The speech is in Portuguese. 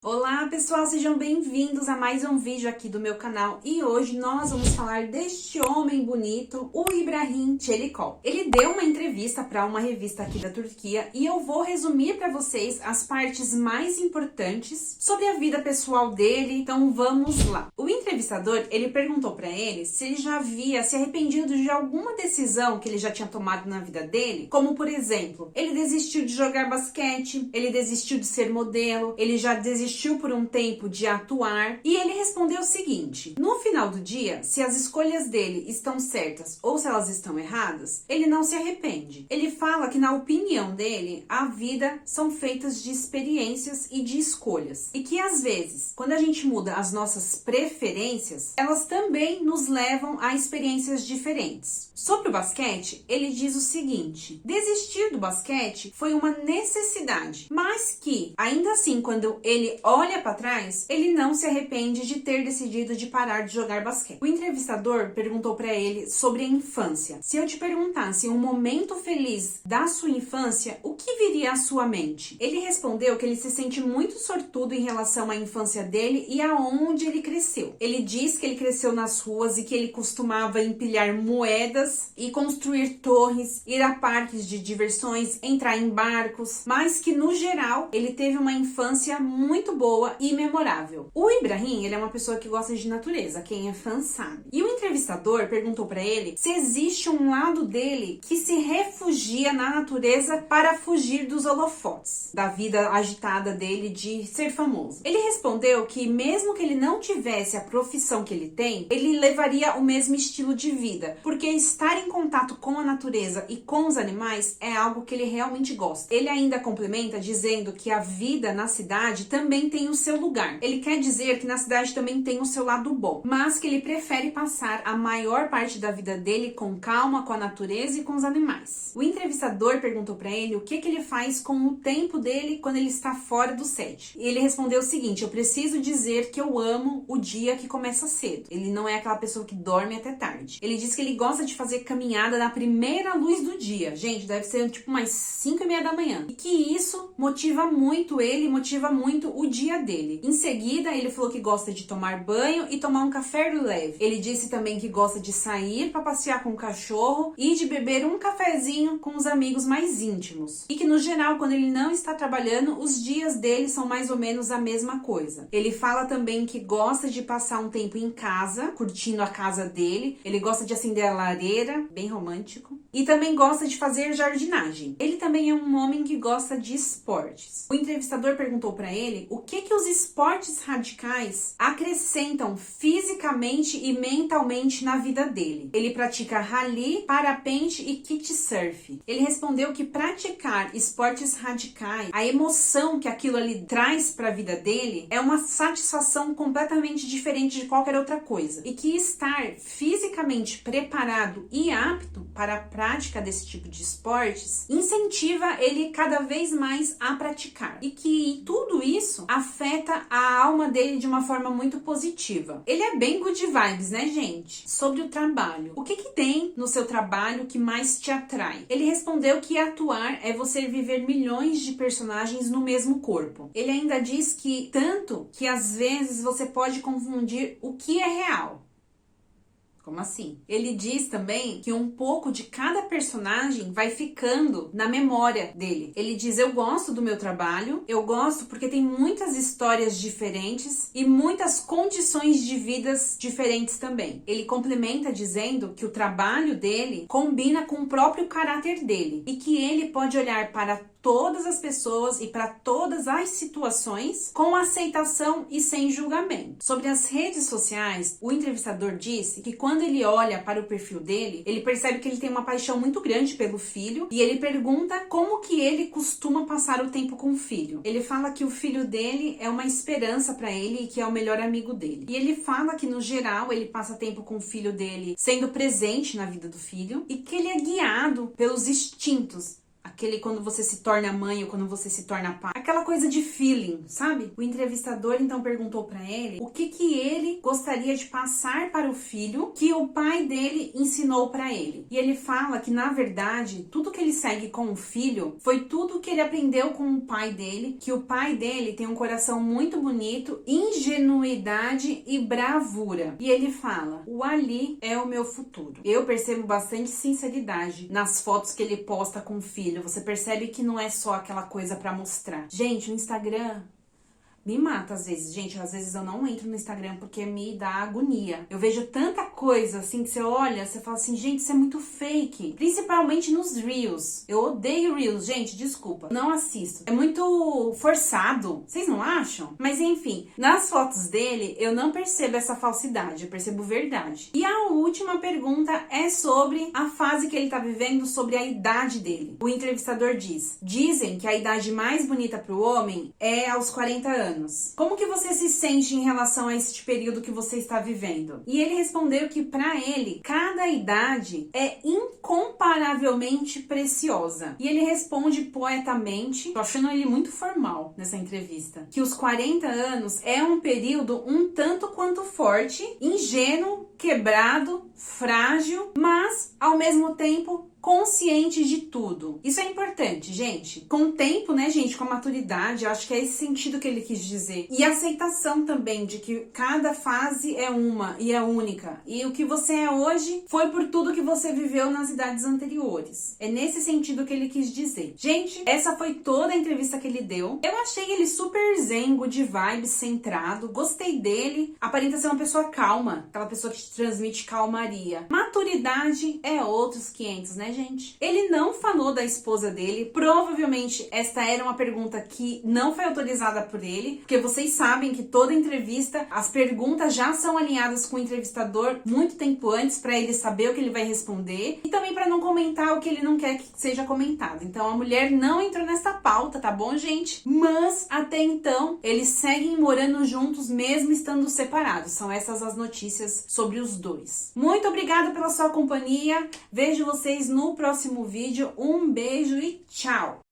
Olá pessoal, sejam bem-vindos a mais um vídeo aqui do meu canal e hoje nós vamos falar deste homem bonito, o Ibrahim Çelikol. Ele deu uma entrevista para uma revista aqui da Turquia e eu vou resumir para vocês as partes mais importantes sobre a vida pessoal dele, então vamos lá. O entrevistador, ele perguntou para ele se ele já havia se arrependido de alguma decisão que ele já tinha tomado na vida dele, como por exemplo, ele desistiu de jogar basquete, ele desistiu de ser modelo, ele já desistiu por um tempo de atuar, e ele respondeu o seguinte: no final do dia, se as escolhas dele estão certas ou se elas estão erradas, ele não se arrepende. Ele fala que, na opinião dele, a vida são feitas de experiências e de escolhas, e que às vezes, quando a gente muda as nossas preferências, elas também nos levam a experiências diferentes. Sobre o basquete, ele diz o seguinte: desistir do basquete foi uma necessidade, mas que, ainda assim, quando ele olha para trás, ele não se arrepende de ter decidido de parar de jogar basquete. O entrevistador perguntou para ele sobre a infância. Se eu te perguntasse um momento feliz da sua infância, o que viria à sua mente? Ele respondeu que ele se sente muito sortudo em relação à infância dele e aonde ele cresceu. Ele diz que ele cresceu nas ruas e que ele costumava empilhar moedas e construir torres, ir a parques de diversões, entrar em barcos, mas que no geral ele teve uma infância muito boa e memorável. O Ibrahim, ele é uma pessoa que gosta de natureza, quem é fã sabe. E o entrevistador perguntou para ele se existe um lado dele que se refugia na natureza para fugir dos holofotes, da vida agitada dele de ser famoso. Ele respondeu que mesmo que ele não tivesse a profissão que ele tem, ele levaria o mesmo estilo de vida, porque estar em contato com a natureza e com os animais é algo que ele realmente gosta. Ele ainda complementa dizendo que a vida na cidade também tem o seu lugar. Ele quer dizer que na cidade também tem o seu lado bom, mas que ele prefere passar a maior parte da vida dele com calma, com a natureza e com os animais. O entrevistador perguntou para ele o que ele faz com o tempo dele quando ele está fora do set. E ele respondeu o seguinte: eu preciso dizer que eu amo o dia que começa cedo. Ele não é aquela pessoa que dorme até tarde. Ele diz que ele gosta de fazer caminhada na primeira luz do dia. Gente, deve ser tipo umas 5:30 da manhã. E que isso motiva muito ele, motiva muito o dia dele. Em seguida, ele falou que gosta de tomar banho e tomar um café leve. Ele disse também que gosta de sair para passear com o cachorro e de beber um cafezinho com os amigos mais íntimos. E que no geral, quando ele não está trabalhando, os dias dele são mais ou menos a mesma coisa. Ele fala também que gosta de passar um tempo em casa, curtindo a casa dele. Ele gosta de acender a lareira, bem romântico. E também gosta de fazer jardinagem. Ele também é um homem que gosta de esportes. O entrevistador perguntou para ele o que os esportes radicais acrescentam fisicamente e mentalmente na vida dele. Ele pratica rally, parapente e kitesurf. Ele respondeu que praticar esportes radicais, a emoção que aquilo ali traz para a vida dele é uma satisfação completamente diferente de qualquer outra coisa. E que estar fisicamente preparado e apto para a prática desse tipo de esportes incentiva ele cada vez mais a praticar. E que tudo isso afeta a alma dele de uma forma muito positiva. Ele é bem good vibes, né, gente? Sobre o trabalho. O que tem no seu trabalho que mais te atrai? Ele respondeu que atuar é você viver milhões de personagens no mesmo corpo. Ele ainda diz que tanto que às vezes você pode confundir o que é real. Como assim? Ele diz também que um pouco de cada personagem vai ficando na memória dele. Ele diz: eu gosto do meu trabalho, eu gosto porque tem muitas histórias diferentes e muitas condições de vidas diferentes também. Ele complementa dizendo que o trabalho dele combina com o próprio caráter dele e que ele pode olhar para todas as pessoas e para todas as situações com aceitação e sem julgamento. Sobre as redes sociais, o entrevistador disse que quando ele olha para o perfil dele, ele percebe que ele tem uma paixão muito grande pelo filho e ele pergunta como que ele costuma passar o tempo com o filho. Ele fala que o filho dele é uma esperança para ele e que é o melhor amigo dele. E ele fala que no geral ele passa tempo com o filho dele sendo presente na vida do filho e que ele é guiado pelos instintos, aquele quando você se torna mãe ou quando você se torna pai, aquela coisa de feeling, sabe? O entrevistador então perguntou pra ele o que ele gostaria de passar para o filho que o pai dele ensinou pra ele. E ele fala que na verdade tudo que ele segue com o filho foi tudo que ele aprendeu com o pai dele, que o pai dele tem um coração muito bonito, ingenuidade e bravura. E ele fala: o Ali é o meu futuro. Eu percebo bastante sinceridade nas fotos que ele posta com o filho. Você percebe que não é só aquela coisa pra mostrar. Gente, o Instagram me mata às vezes. Gente, às vezes eu não entro no Instagram porque me dá agonia. Eu vejo tanta coisa assim que você olha, você fala assim, gente, isso é muito fake. Principalmente nos Reels. Eu odeio Reels, gente, desculpa. Não assisto. É muito forçado. Vocês não acham? Mas enfim, nas fotos dele eu não percebo essa falsidade, eu percebo verdade. E a última pergunta é sobre a fase que ele tá vivendo, sobre a idade dele. O entrevistador diz: dizem que a idade mais bonita pro homem é aos 40 anos. Como que você se sente em relação a este período que você está vivendo? E ele respondeu que para ele, cada idade é incomparavelmente preciosa. E ele responde poetamente, tô achando ele muito formal nessa entrevista, que os 40 anos é um período um tanto quanto forte, ingênuo, quebrado, frágil, mas ao mesmo tempo consciente de tudo. Isso é importante, gente. Com o tempo, né, gente, com a maturidade, eu acho que é esse sentido que ele quis dizer. E a aceitação também de que cada fase é uma e é única. E o que você é hoje foi por tudo que você viveu nas idades anteriores. É nesse sentido que ele quis dizer. Gente, essa foi toda a entrevista que ele deu. Eu achei ele super zen, good vibes, centrado. Gostei dele. Aparenta ser uma pessoa calma. Aquela pessoa que te transmite calmaria. Maturidade é outros 500, né, gente? Ele não falou da esposa dele. Provavelmente esta era uma pergunta que não foi autorizada por ele, porque vocês sabem que toda entrevista, as perguntas já são alinhadas com o entrevistador muito tempo antes, para ele saber o que ele vai responder e também para não comentar o que ele não quer que seja comentado. Então a mulher não entrou nessa pauta, tá bom, gente? Mas até então eles seguem morando juntos mesmo estando separados. São essas as notícias sobre os dois. Muito obrigada pela sua companhia. Vejo vocês no próximo vídeo. Um beijo e tchau!